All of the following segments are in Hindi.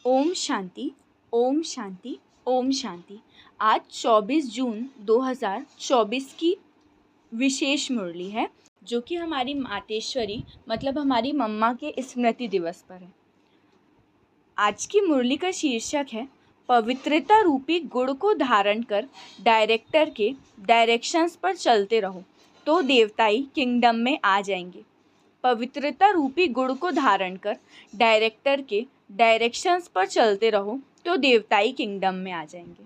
ओम शांति, ओम शांति, ओम शांति। आज 24 जून 2024 की विशेष मुरली है, जो कि हमारी मातेश्वरी मतलब हमारी मम्मा के स्मृति दिवस पर है। आज की मुरली का शीर्षक है पवित्रता रूपी गुण को धारण कर डायरेक्टर के डायरेक्शंस पर चलते रहो तो देवताई किंगडम में आ जाएंगे। पवित्रता रूपी गुण को धारण कर डायरेक्टर के डायरेक्शंस पर चलते रहो तो देवताई किंगडम में आ जाएंगे।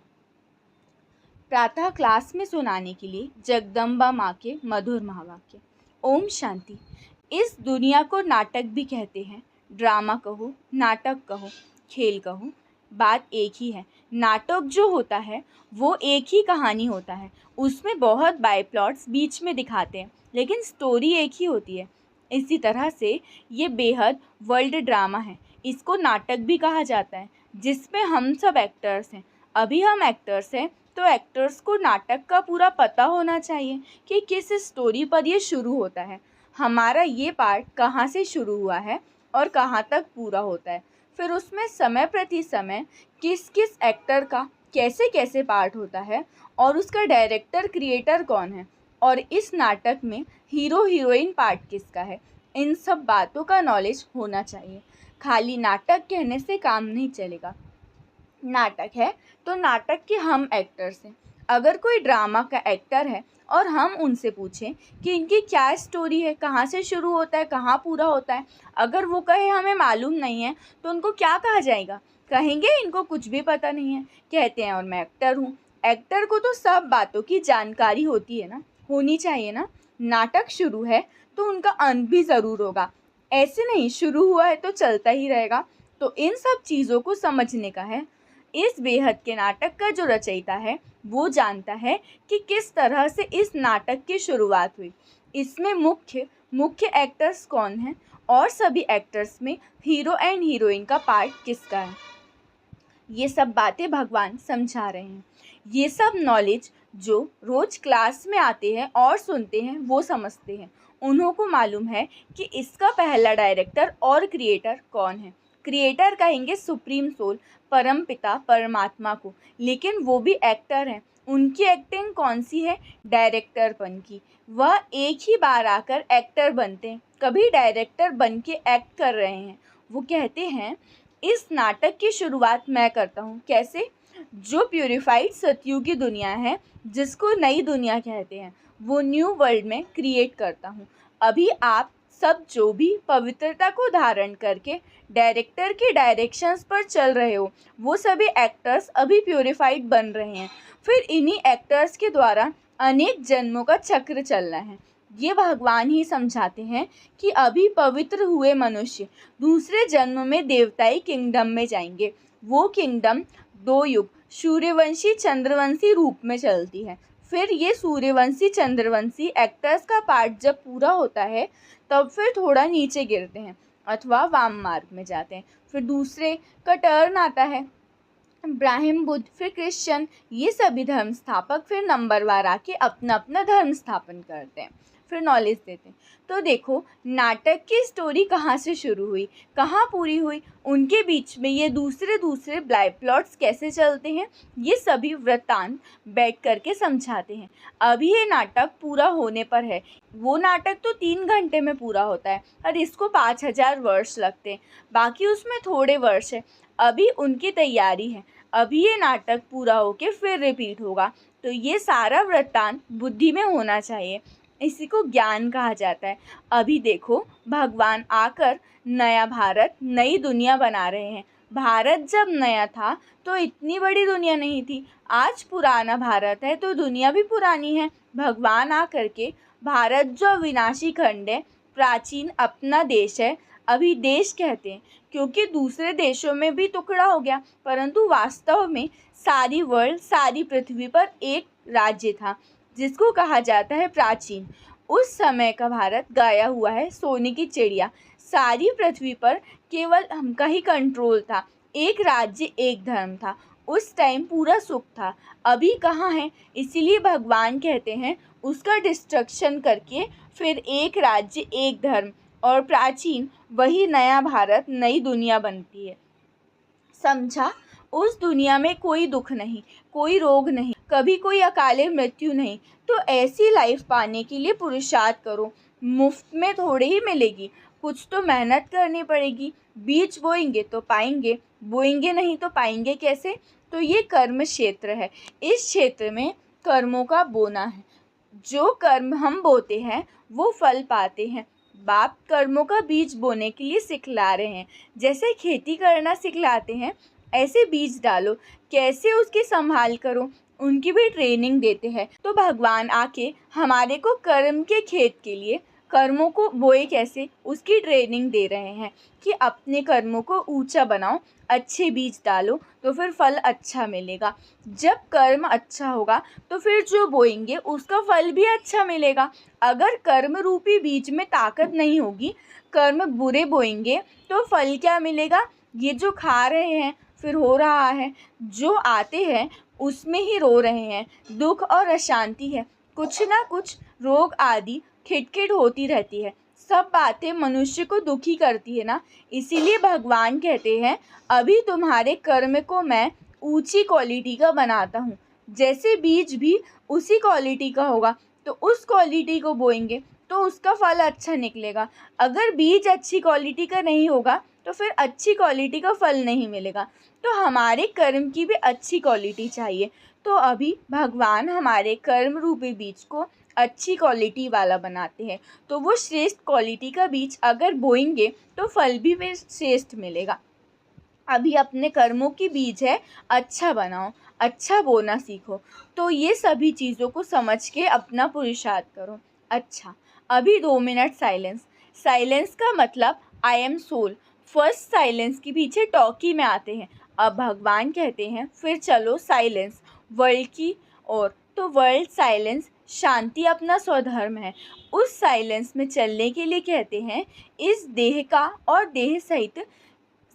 प्रातः क्लास में सुनाने के लिए जगदम्बा माँ के मधुर महावाक्य। ओम शांति। इस दुनिया को नाटक भी कहते हैं। ड्रामा कहो, नाटक कहो, खेल कहो, बात एक ही है। नाटक जो होता है वो एक ही कहानी होता है, उसमें बहुत बाय प्लॉट्स बीच में दिखाते हैं, लेकिन स्टोरी एक ही होती है। इसी तरह से ये बेहद वर्ल्ड ड्रामा है। इसको नाटक भी कहा जाता है, जिसमें हम सब एक्टर्स हैं। अभी हम एक्टर्स हैं, तो एक्टर्स को नाटक का पूरा पता होना चाहिए कि किस स्टोरी पर ये शुरू होता है, हमारा ये पार्ट कहाँ से शुरू हुआ है और कहाँ तक पूरा होता है। फिर उसमें समय प्रति समय किस किस एक्टर का कैसे कैसे पार्ट होता है और उसका डायरेक्टर क्रिएटर कौन है और इस नाटक में हीरो हीरोइन पार्ट किसका है, इन सब बातों का नॉलेज होना चाहिए। खाली नाटक कहने से काम नहीं चलेगा। नाटक है तो नाटक के हम एक्टर्स हैं। अगर कोई ड्रामा का एक्टर है और हम उनसे पूछें कि इनकी क्या स्टोरी है, कहाँ से शुरू होता है, कहाँ पूरा होता है, अगर वो कहे हमें मालूम नहीं है, तो उनको क्या कहा जाएगा? कहेंगे इनको कुछ भी पता नहीं है। कहते हैं और मैं एक्टर हूँ। एक्टर को तो सब बातों की जानकारी होती है ना, होनी चाहिए ना। नाटक शुरू है तो उनका अंत भी ज़रूर होगा। ऐसे नहीं शुरू हुआ है तो चलता ही रहेगा। तो इन सब चीज़ों को समझने का है। इस बेहद के नाटक का जो रचयिता है वो जानता है कि किस तरह से इस नाटक की शुरुआत हुई, इसमें मुख्य एक्टर्स कौन हैं और सभी एक्टर्स में हीरो एंड हीरोइन का पार्ट किसका है। ये सब बातें भगवान समझा रहे हैं। ये सब नॉलेज जो रोज़ क्लास में आते हैं और सुनते हैं वो समझते हैं। उन्हों को मालूम है कि इसका पहला डायरेक्टर और क्रिएटर कौन है। क्रिएटर कहेंगे सुप्रीम सोल, परम पिता परमात्मा को, लेकिन वो भी एक्टर हैं। उनकी एक्टिंग कौन सी है? डायरेक्टरपन की। वह एक ही बार आकर एक्टर बनते हैं, कभी डायरेक्टर बन के एक्ट कर रहे हैं। वो कहते हैं इस नाटक की शुरुआत मैं करता हूँ। कैसे? जो प्यूरिफाइड सतयुग की दुनिया है, जिसको नई दुनिया कहते हैं, वो न्यू वर्ल्ड में क्रिएट करता हूँ। अभी आप सब जो भी पवित्रता को धारण करके डायरेक्टर के डायरेक्शंस पर चल रहे हो, वो सभी एक्टर्स अभी प्यूरिफाइड बन रहे हैं। फिर इन्हीं एक्टर्स के द्वारा अनेक जन्मों का चक्र चलना है। ये भगवान ही समझाते हैं कि अभी पवित्र हुए मनुष्य दूसरे जन्म में देवताई किंगडम में जाएंगे। वो किंगडम 2 युग सूर्यवंशी चंद्रवंशी रूप में चलती है। फिर ये सूर्यवंशी चंद्रवंशी एक्टर्स का पार्ट जब पूरा होता है तब फिर थोड़ा नीचे गिरते हैं अथवा वाम मार्ग में जाते हैं। फिर दूसरे का टर्न आता है, ब्राह्मण, बुद्ध, फिर क्रिश्चियन, ये सभी धर्म स्थापक फिर नंबरवार आके अपना अपना धर्म स्थापन करते हैं, फिर नॉलेज देते हैं। तो देखो नाटक की स्टोरी कहाँ से शुरू हुई, कहाँ पूरी हुई, उनके बीच में ये दूसरे ब्लाई प्लॉट्स कैसे चलते हैं, ये सभी वृत्तांत बैठ करके समझाते हैं। अभी ये नाटक पूरा होने पर है। वो नाटक तो 3 घंटे में पूरा होता है और इसको 5000 वर्ष लगते हैं, बाकी उसमें थोड़े वर्ष है। अभी उनकी तैयारी है। अभी ये नाटक पूरा होके फिर रिपीट होगा। तो ये सारा वृत्तांत बुद्धि में होना चाहिए। इसी को ज्ञान कहा जाता है। अभी देखो भगवान आकर नया भारत, नई दुनिया बना रहे हैं। भारत जब नया था तो इतनी बड़ी दुनिया नहीं थी। आज पुराना भारत है तो दुनिया भी पुरानी है। भगवान आकर के भारत जो अविनाशी खंड है, प्राचीन अपना देश है, अभी देश कहते हैं क्योंकि दूसरे देशों में भी टुकड़ा हो गया, परंतु वास्तव में सारी वर्ल्ड, सारी पृथ्वी पर एक राज्य था जिसको कहा जाता है प्राचीन। उस समय का भारत गाया हुआ है सोने की चिड़िया। सारी पृथ्वी पर केवल हमका ही कंट्रोल था। एक राज्य, एक धर्म था। उस टाइम पूरा सुख था। अभी कहाँ है? इसीलिए भगवान कहते हैं उसका डिस्ट्रक्शन करके फिर एक राज्य, एक धर्म और प्राचीन, वही नया भारत, नई दुनिया बनती है। समझा? उस दुनिया में कोई दुख नहीं, कोई रोग नहीं, कभी कोई अकाले मृत्यु नहीं। तो ऐसी लाइफ पाने के लिए पुरुषार्थ करो। मुफ्त में थोड़े ही मिलेगी, कुछ तो मेहनत करनी पड़ेगी। बीज बोएंगे तो पाएंगे, बोएंगे नहीं तो पाएंगे कैसे? तो ये कर्म क्षेत्र है। इस क्षेत्र में कर्मों का बोना है। जो कर्म हम बोते हैं वो फल पाते हैं। बाप कर्मों का बीज बोने के लिए सिखला रहे हैं। जैसे खेती करना सिखलाते हैं, ऐसे बीज डालो, कैसे उसकी संभाल करो उनकी भी ट्रेनिंग देते हैं। तो भगवान आके हमारे को कर्म के खेत के लिए कर्मों को बोए कैसे उसकी ट्रेनिंग दे रहे हैं कि अपने कर्मों को ऊंचा बनाओ, अच्छे बीज डालो तो फिर फल अच्छा मिलेगा। जब कर्म अच्छा होगा तो फिर जो बोएंगे उसका फल भी अच्छा मिलेगा। अगर कर्म रूपी बीज में ताकत नहीं होगी, कर्म बुरे बोएंगे तो फल क्या मिलेगा? ये जो खा रहे हैं फिर हो रहा है, जो आते हैं उसमें ही रो रहे हैं। दुख और अशांति है, कुछ ना कुछ रोग आदि खिटखिट होती रहती है। सब बातें मनुष्य को दुखी करती है ना। इसीलिए भगवान कहते हैं अभी तुम्हारे कर्म को मैं ऊंची क्वालिटी का बनाता हूँ। जैसे बीज भी उसी क्वालिटी का होगा तो उस क्वालिटी को बोएंगे तो उसका फल अच्छा निकलेगा। अगर बीज अच्छी क्वालिटी का नहीं होगा तो फिर अच्छी क्वालिटी का फल नहीं मिलेगा। तो हमारे कर्म की भी अच्छी क्वालिटी चाहिए। तो अभी भगवान हमारे कर्म रूपी बीज को अच्छी क्वालिटी वाला बनाते हैं। तो वो श्रेष्ठ क्वालिटी का बीज अगर बोएंगे तो फल भी फिर श्रेष्ठ मिलेगा। अभी अपने कर्मों की बीज है, अच्छा बनाओ, अच्छा बोना सीखो। तो ये सभी चीज़ों को समझ के अपना पुरुषार्थ करो। अच्छा, अभी 2 मिनट साइलेंस। साइलेंस का मतलब I am soul. First silence के पीछे टॉकी में आते हैं। अब भगवान कहते हैं फिर चलो साइलेंस वर्ल्ड की ओर। तो वर्ल्ड साइलेंस, शांति अपना स्वधर्म है। उस साइलेंस में चलने के लिए कहते हैं इस देह का और देह सहित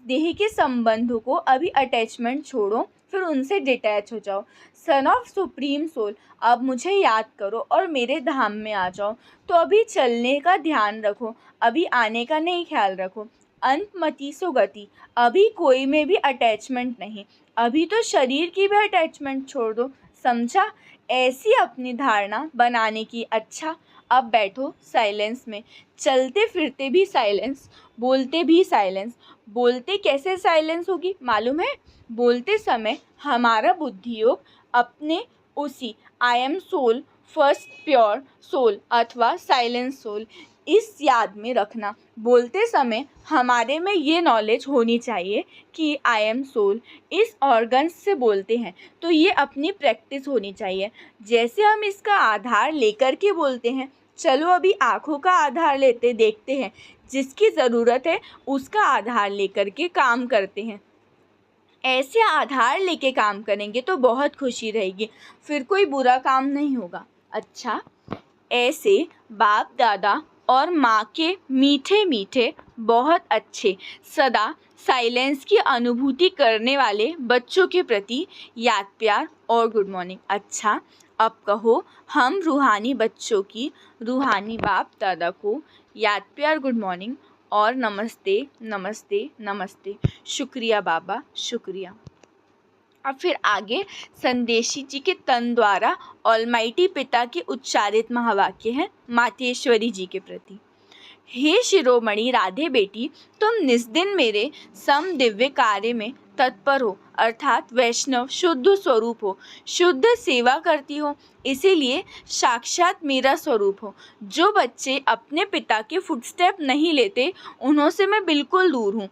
देह के संबंधों को अभी अटैचमेंट छोड़ो, फिर उनसे डिटैच हो जाओ। सन ऑफ सुप्रीम सोल, अब मुझे याद करो और मेरे धाम में आ जाओ। तो अभी चलने का ध्यान रखो, अभी आने का नहीं ख्याल रखो। अंत मति सो गति, अभी कोई में भी अटैचमेंट नहीं। अभी तो शरीर की भी अटैचमेंट छोड़ दो। समझा? ऐसी अपनी धारणा बनाने की। अच्छा, अब बैठो साइलेंस में। चलते फिरते भी साइलेंस, बोलते भी साइलेंस। बोलते कैसे साइलेंस होगी मालूम है? बोलते समय हमारा बुद्धि योग अपने उसी I am soul, first pure soul अथवा साइलेंस सोल, इस याद में रखना। बोलते समय हमारे में ये नॉलेज होनी चाहिए कि आई एम सोल, इस ऑर्गन्स से बोलते हैं। तो ये अपनी प्रैक्टिस होनी चाहिए। जैसे हम इसका आधार लेकर के बोलते हैं, चलो अभी आँखों का आधार लेते देखते हैं। जिसकी ज़रूरत है उसका आधार लेकर के काम करते हैं। ऐसे आधार लेके काम करेंगे तो बहुत खुशी रहेगी, फिर कोई बुरा काम नहीं होगा। अच्छा, ऐसे बाप दादा और माँ के मीठे मीठे बहुत अच्छे सदा साइलेंस की अनुभूति करने वाले बच्चों के प्रति याद प्यार और गुड मॉर्निंग। अच्छा, अब कहो हम रूहानी बच्चों की रूहानी बाप दादा को याद प्यार गुड मॉर्निंग और नमस्ते नमस्ते नमस्ते। शुक्रिया बाबा, शुक्रिया। अब फिर आगे संदेशी जी के तन द्वारा ऑलमाइटी पिता के उच्चारित महावाक्य हैं मातेश्वरी जी के प्रति। हे शिरोमणि राधे बेटी, तुम निस्दिन मेरे सम दिव्य कार्य में तत्पर हो, अर्थात वैष्णव शुद्ध स्वरूप हो, शुद्ध सेवा करती हो, इसीलिए साक्षात मेरा स्वरूप हो। जो बच्चे अपने पिता के फुटस्टेप नहीं लेते उन्हों से मैं बिल्कुल दूर हूँ,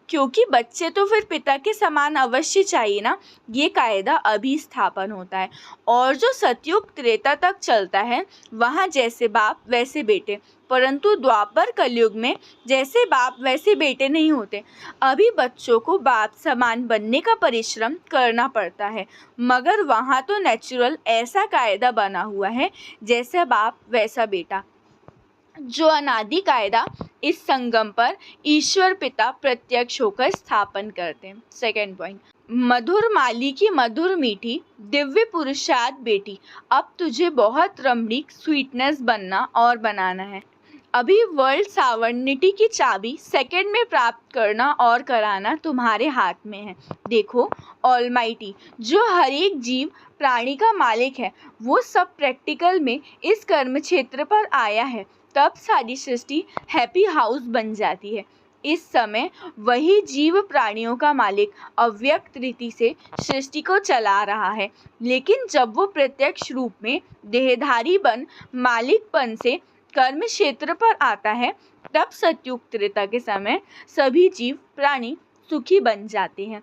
क्योंकि बच्चे तो फिर पिता के समान अवश्य चाहिए ना। ये कायदा अभी स्थापन होता है। और जो सतयुग त्रेता तक चलता है वहाँ जैसे बाप वैसे बेटे, परंतु द्वापर कलयुग में जैसे बाप वैसे बेटे नहीं होते। अभी बच्चों को बाप समान बनने का परिश्रम करना पड़ता है, मगर वहाँ तो नेचुरल ऐसा कायदा बना हुआ है जैसे बाप वैसा बेटा, जो अनादि कायदा इस संगम पर ईश्वर पिता प्रत्यक्ष होकर स्थापन करते हैं। सेकेंड पॉइंट, मधुर माली की मधुर मीठी दिव्य पुरुषार्थ बेटी, अब तुझे बहुत रमणीक स्वीटनेस बनना और बनाना है। अभी वर्ल्ड सॉवरेनिटी की चाबी सेकंड में प्राप्त करना और कराना तुम्हारे हाथ में है। देखो, ऑलमाइटी जो हर एक जीव प्राणी का मालिक है, वो सब प्रैक्टिकल में इस कर्म क्षेत्र पर आया है, तब सारी सृष्टि हैप्पी हाउस बन जाती है। इस समय वही जीव प्राणियों का मालिक अव्यक्त रीति से सृष्टि को चला रहा है, लेकिन जब वो प्रत्यक्ष रूप में देहधारी बन मालिकपन से कर्म क्षेत्र पर आता है, तब सतयुग त्रेता के समय सभी जीव प्राणी सुखी बन जाते हैं।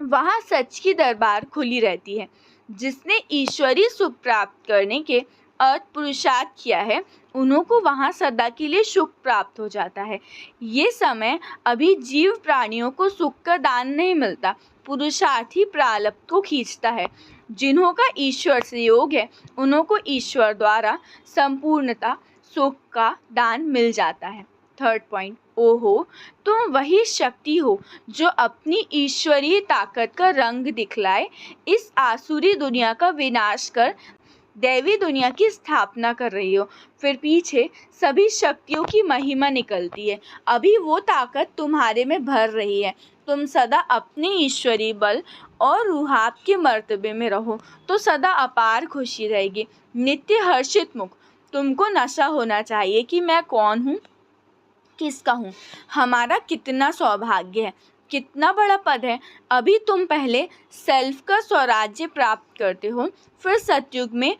वहाँ सच की दरबार खुली रहती है। जिसने ईश्वरीय सुख प्राप्त करने के अर्थ पुरुषार्थ किया है, उन्हों को वहाँ सदा के लिए सुख प्राप्त हो जाता है। ये समय अभी जीव प्राणियों को सुख का दान नहीं मिलता, पुरुषार्थ ही प्रारब्ध को खींचता है। जिन्हों का ईश्वर से योग है, उन्हों को ईश्वर द्वारा संपूर्णता सुख का दान मिल जाता है। थर्ड पॉइंट, ओहो, तुम वही शक्ति हो जो अपनी ईश्वरीय ताकत का रंग दिखलाए इस आसुरी दुनिया का विनाश कर दैवी दुनिया की स्थापना कर रही हो। फिर पीछे सभी शक्तियों की महिमा निकलती है। अभी वो ताकत तुम्हारे में भर रही है। तुम सदा अपने ईश्वरीय बल और रूहाब के मर्तबे में रहो तो सदा अपार खुशी रहेगी। नित्य हर्षित मुख। तुमको नशा होना चाहिए कि मैं कौन हूँ, किसका हूँ, हमारा कितना सौभाग्य है, कितना बड़ा पद है। अभी तुम पहले सेल्फ का स्वराज्य प्राप्त करते हो, फिर सतयुग में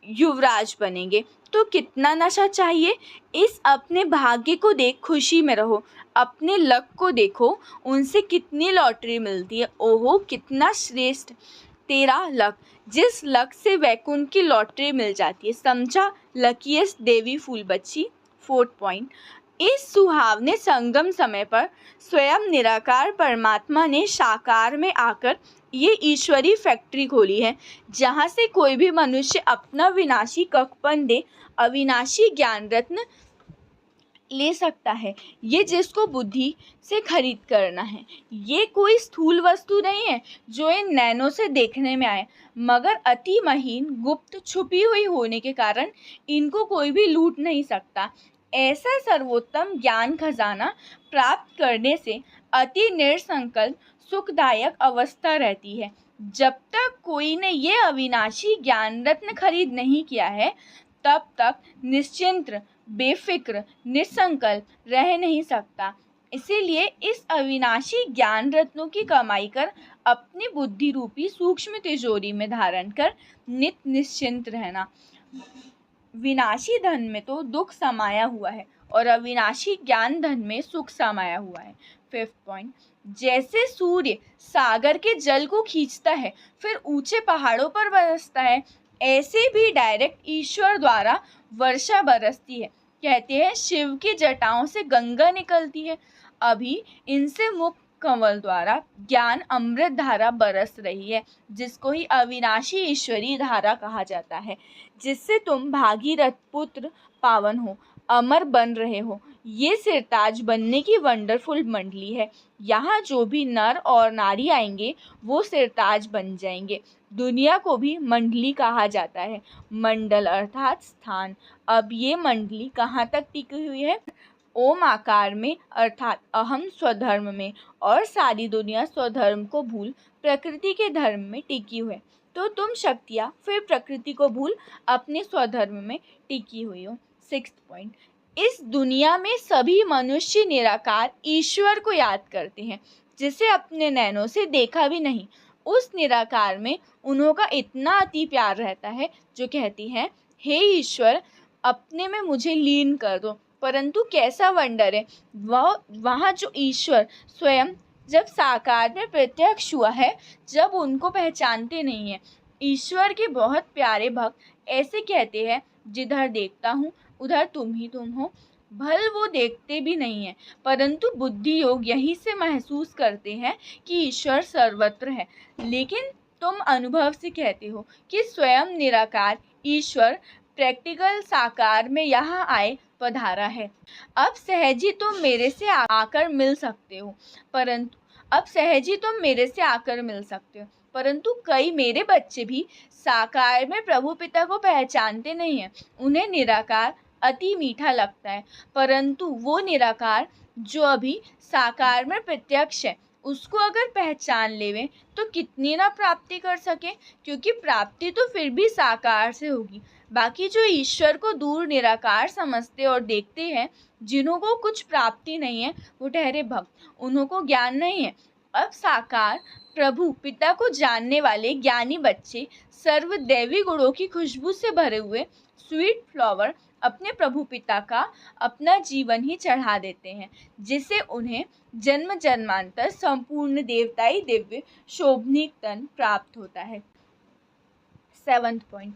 युवराज बनेंगे, तो कितना नशा चाहिए। इस अपने भाग्य को देख खुशी में रहो। अपने लक को देखो, उनसे कितनी लॉटरी मिलती है। ओहो, कितना श्रेष्ठ तेरा लक, जिस लक से वैकुंठ की लॉटरी मिल जाती है। समझा लकीएस्ट देवी फूल बच्ची। फोर्थ पॉइंट, इस सुहावने संगम समय पर स्वयं निराकार परमात्मा ने साकार में आकर ये ईश्वरी फैक्ट्री खोली है, जहाँ से कोई भी मनुष्य अपना विनाशी कखपन दे अविनाशी ज्ञान रत्न ले सकता है। ये जिसको बुद्धि से खरीद करना है। ये कोई स्थूल वस्तु नहीं है जो इन नैनों से देखने में आए, मगर अति महीन गुप्त छुपी हुई होने के कारण इनको कोई भी लूट नहीं सकता। ऐसा सर्वोत्तम ज्ञान खजाना प्राप्त करने से अति निसंकल्प सुखदायक अवस्था रहती है। जब तक कोई ने ये अविनाशी ज्ञान रत्न खरीद नहीं किया है, तब तक निश्चिंत, बेफिक्र, निसंकल्प रह नहीं सकता। इसीलिए इस अविनाशी ज्ञान रत्नों की कमाई कर अपनी बुद्धि रूपी सूक्ष्म तिजोरी में धारण कर नित्य निश्चिंत रहना। विनाशी धन में तो दुख समाया हुआ है और अविनाशी ज्ञान धन में सुख समाया हुआ है। फिफ्थ पॉइंट, जैसे सूर्य सागर के जल को खींचता है फिर ऊंचे पहाड़ों पर बरसता है, ऐसे भी डायरेक्ट ईश्वर द्वारा वर्षा बरसती है। कहते हैं शिव की जटाओं से गंगा निकलती है, अभी इनसे मुख कमल द्वारा ज्ञान अमृत धारा बरस रही है, जिसको ही अविनाशी ईश्वरी धारा कहा जाता है, जिससे तुम भागीरथ पुत्र पावन हो, अमर बन रहे हो। ये सिरताज बनने की वंडरफुल मंडली है। यहाँ जो भी नर और नारी आएंगे वो सिरताज बन जाएंगे। दुनिया को भी मंडली कहा जाता है। मंडल अर्थात स्थान। अब ये मंडली कहाँ तक टिकी हुई है? ओम आकार में अर्थात अहम स्वधर्म में, और सारी दुनिया स्वधर्म को भूल प्रकृति के धर्म में टिकी हुई है। तो तुम शक्तियाँ फिर प्रकृति को भूल अपने स्वधर्म में टिकी हुई हो। सिक्स्थ पॉइंट, इस दुनिया में सभी मनुष्य निराकार ईश्वर को याद करते हैं, जिसे अपने नैनों से देखा भी नहीं। उस निराकार में उन्हों का इतना अति प्यार रहता है जो कहती हैं, हे ईश्वर, अपने में मुझे लीन कर दो। परंतु कैसा वंडर है, वहाँ जो ईश्वर स्वयं जब साकार में प्रत्यक्ष हुआ है, जब उनको पहचानते नहीं हैं। ईश्वर के बहुत प्यारे भक्त ऐसे कहते हैं, जिधर देखता हूँ उधर तुम ही तुम हो। भल वो देखते भी नहीं हैं, परंतु बुद्धि योग यहीं से महसूस करते हैं कि ईश्वर सर्वत्र है। लेकिन तुम अनुभव से कहते हो कि स्वयं निराकार ईश्वर प्रैक्टिकल साकार में यहाँ आए पधारा है। अब सहज ही तुम मेरे से आकर मिल सकते हो, परंतु कई मेरे बच्चे भी साकार में प्रभु पिता को पहचानते नहीं हैं। उन्हें निराकार अति मीठा लगता है, परंतु वो निराकार जो अभी साकार में प्रत्यक्ष है उसको अगर पहचान लेवें तो कितनी ना प्राप्ति कर सके, क्योंकि प्राप्ति तो फिर भी साकार से होगी। बाकी जो ईश्वर को दूर निराकार समझते और देखते हैं, जिन्हों को कुछ प्राप्ति नहीं है वो ठहरे भक्त, उन्हों को ज्ञान नहीं है। अब साकार प्रभु पिता को जानने वाले ज्ञानी बच्चे सर्व दैवी गुणों की खुशबू से भरे हुए स्वीट फ्लावर अपने प्रभु पिता का अपना जीवन ही चढ़ा देते हैं, जिससे उन्हें जन्म जन्मांतर संपूर्ण देवताई दिव्य शोभनीक तन प्राप्त होता है। 7th पॉइंट,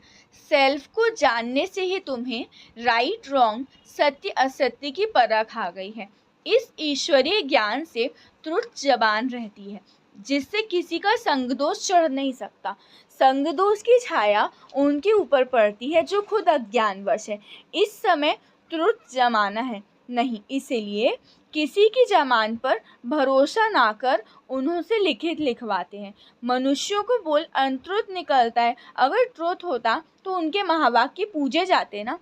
सेल्फ को जानने से ही तुम्हें राइट रॉन्ग सत्य असत्य की परख आ गई है। इस ईश्वरीय ज्ञान से त्रुट जबान रहती है, जिससे किसी का संगदोष चढ़ नहीं सकता। संगदोष की छाया उनके ऊपर पड़ती है जो खुद अज्ञानवश है। इस समय त्रुट जमाना है नहीं, इसीलिए किसी की जमान पर भरोसा ना कर उन्हों से लिखित लिखवाते हैं। मनुष्यों को बोल अनत्रुत निकलता है, अगर ट्रुथ होता तो उनके महावाक्य पूजे जाते ना।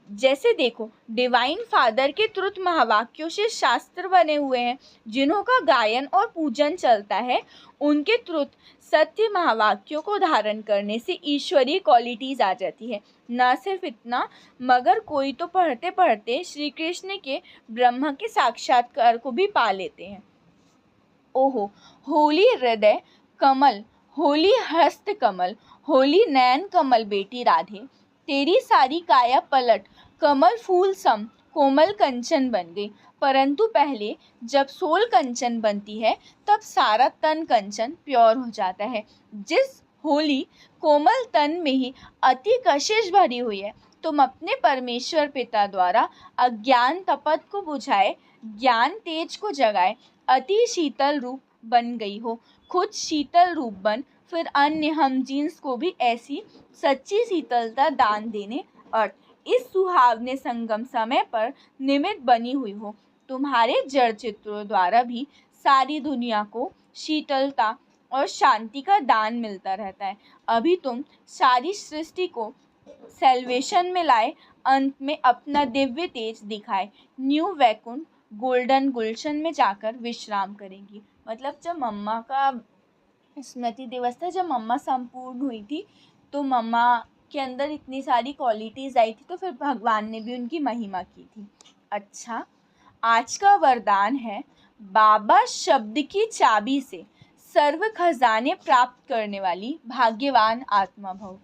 जैसे देखो, डिवाइन फादर के त्रुत महावाक्यों से शास्त्र बने हुए हैं, जिन्हों का गायन और पूजन चलता है। उनके त्रुत सत्य महावाक्यों को धारण करने से ईश्वरीय क्वालिटीज आ जाती है। न सिर्फ इतना, मगर कोई तो पढ़ते पढ़ते श्री कृष्ण के ब्रह्म के साक्षात्कार को भी पा लेते हैं। ओहो, होली हृदय कमल, होली हस्त कमल, होली नयन कमल बेटी राधे, तेरी सारी काया पलट कमल फूल सम कोमल कंचन बन गई। परंतु पहले जब सोल कंचन बनती है तब सारा तन कंचन प्योर हो जाता है। जिस होली कोमल तन में ही अति कशिश भरी हुई है, तुम अपने परमेश्वर पिता द्वारा अज्ञान तपत को बुझाए, ज्ञान तेज को जगाए, अति शीतल रूप बन गई हो। खुद शीतल रूप बन, फिर अन्य हम जीन्स को भी ऐसी सच्ची शीतलता दान देने और इस सुहावने संगम समय पर निमित्त बनी हुई हो। तुम्हारे जड़ चित्रों द्वारा भी सारी दुनिया को शीतलता और शांति का दान मिलता रहता है। अभी तुम सारी सृष्टि को सेल्वेशन में लाए, अंत में अपना दिव्य तेज दिखाए, न्यू वैकुंठ गोल्डन गुलशन में जाकर विश्राम करेंगी। मतलब जब मम्मा का स्मृति दिवस था, जब मम्मा संपूर्ण हुई थी, तो मम्मा के अंदर इतनी सारी क्वालिटीज़ आई थी, तो फिर भगवान ने भी उनकी महिमा की थी। अच्छा, आज का वरदान है, बाबा शब्द की चाबी से सर्व खजाने प्राप्त करने वाली भाग्यवान आत्मा भव।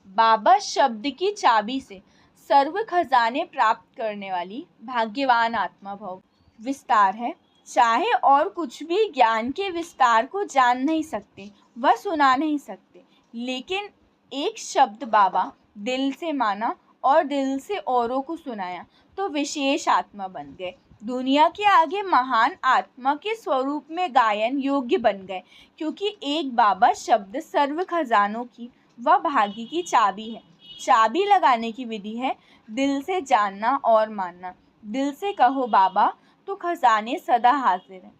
बाबा शब्द की चाबी से सर्व खजाने प्राप्त करने वाली भाग्यवान आत्मा भव। विस्तार है, चाहे और कुछ भी ज्ञान के विस्तार को जान नहीं सकते, वह सुना नहीं सकते, लेकिन एक शब्द बाबा दिल से माना और दिल से औरों को सुनाया तो विशेष आत्मा बन गए। दुनिया के आगे महान आत्मा के स्वरूप में गायन योग्य बन गए, क्योंकि एक बाबा शब्द सर्व खजानों की वह भाग्य की चाबी है। चाबी लगाने की विधि है दिल से जानना और मानना। दिल से कहो बाबा तो खजाने सदा हाजिर हैं।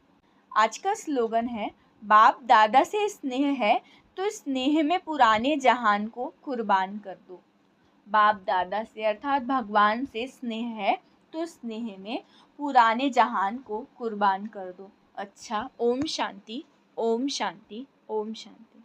आज का स्लोगन है, बाप दादा से स्नेह है तो स्नेह में पुराने जहान को कुर्बान कर दो। बाप दादा से अर्थात भगवान से स्नेह है तो स्नेह में पुराने जहान को कुर्बान कर दो। अच्छा, ओम शांति, ओम शांति, ओम शांति।